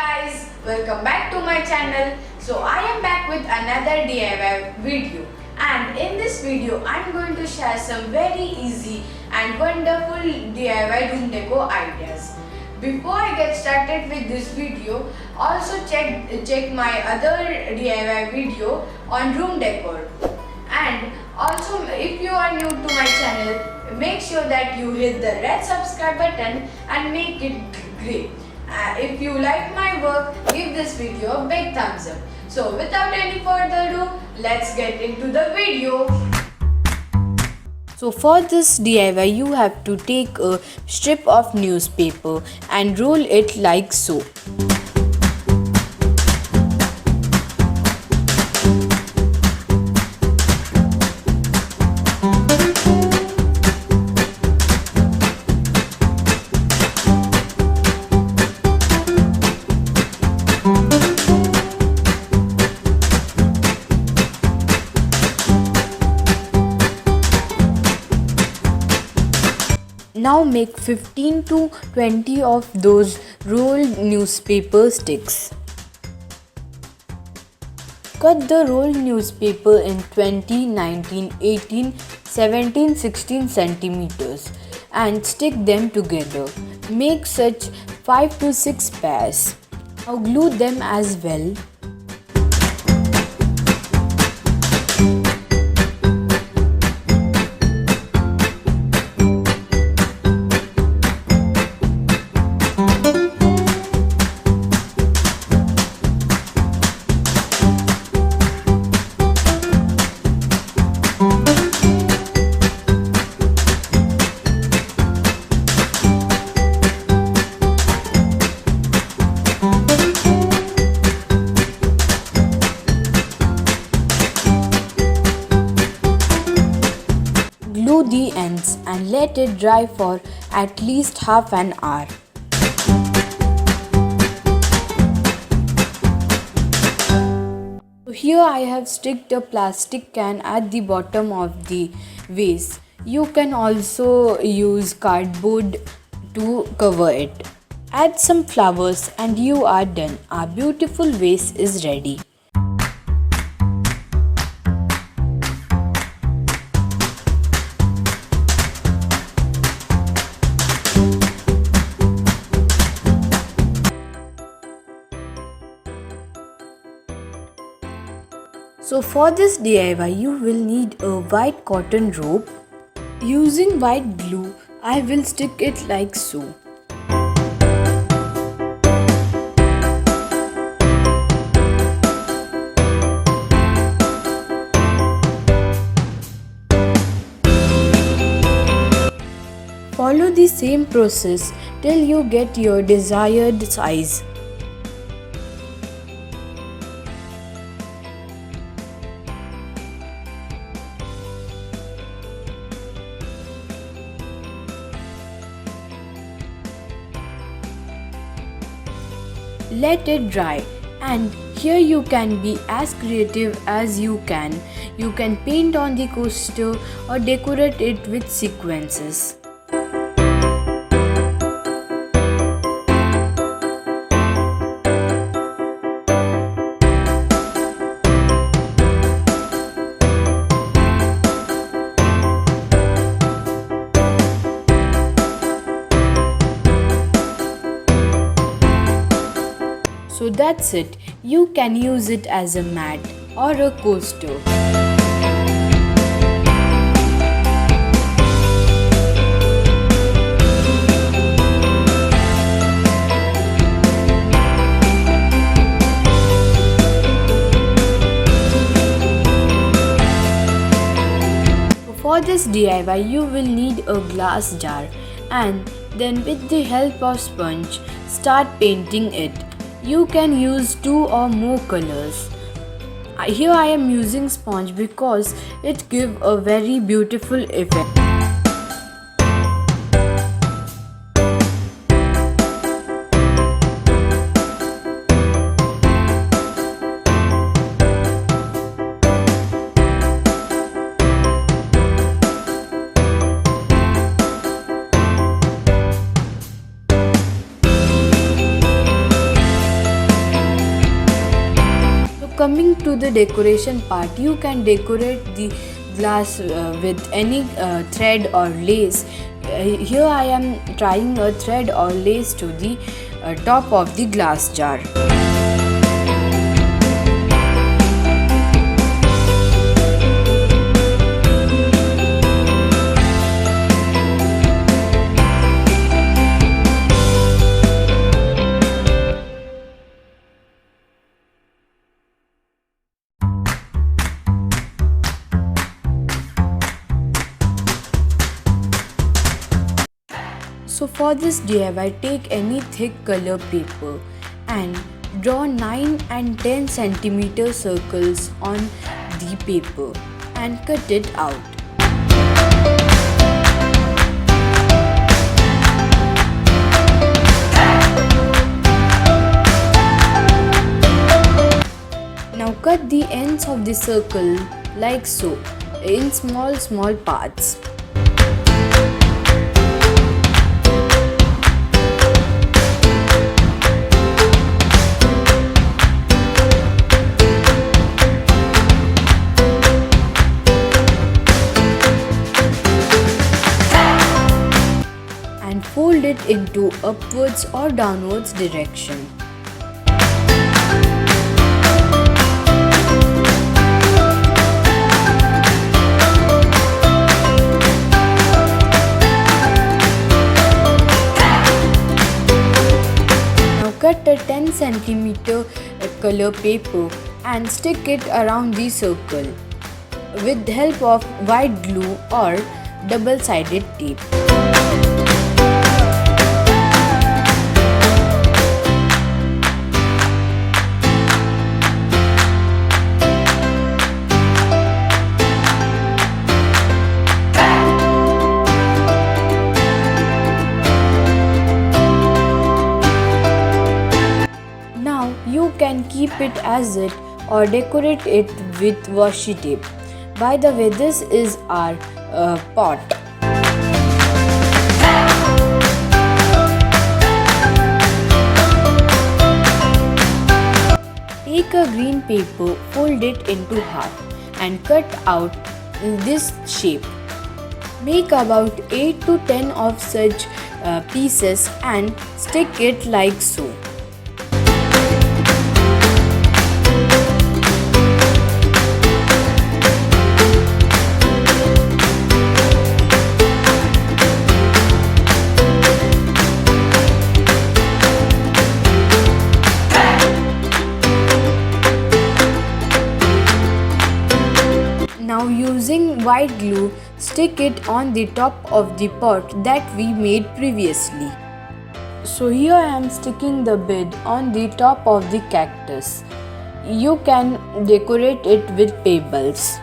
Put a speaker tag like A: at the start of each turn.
A: guys, welcome back to my channel. So I am back with another DIY video, and in this video I am going to share some very easy and wonderful DIY room decor ideas. Before I get started with this video, also check my other DIY video on room decor. And also, if you are new to my channel, make sure that you hit the red subscribe button and make it great. If you like my work, give this video a big thumbs up. So without any further ado, let's get into the video.
B: So for this DIY, you have to take a strip of newspaper and roll it like so. Now make 15 to 20 of those rolled newspaper sticks. Cut the rolled newspaper in 20, 19, 18, 17, 16 centimeters and stick them together. Make such 5 to 6 pairs. Now glue them as well. Glue the ends and let it dry for at least half an hour. So here I have sticked a plastic can at the bottom of the vase. You can also use cardboard to cover it. Add some flowers and you are done. Our beautiful vase is ready. So for this DIY, you will need a white cotton rope. Using white glue, I will stick it like so. Follow the same process till you get your desired size. Let it dry, and here you can be as creative as you can. You can paint on the coaster or decorate it with sequences. So that's it. You can use it as a mat or a coaster. For this DIY, you will need a glass jar, and then with the help of sponge, start painting it. You can use 2 or more colors. Here I am using sponge because it gives a very beautiful effect. coming to the decoration part, you can decorate the glass with any thread or lace. Here I am trying a thread or lace to the top of the glass jar. So for this DIY, take any thick color paper and draw 9 and 10 centimeter circles on the paper and cut it out. Now cut the ends of the circle like so in small parts. And fold it into upwards or downwards direction. Now cut a 10 centimeter color paper and stick it around the circle with the help of white glue or double-sided tape. You can keep it as it or decorate it with washi tape. By the way, this is our pot. Take a green paper, fold it into half and cut out in this shape. Make about 8 to 10 of such pieces and stick it like so. Now using white glue, stick it on the top of the pot that we made previously. So here I am sticking the bead on the top of the cactus. You can decorate it with pebbles.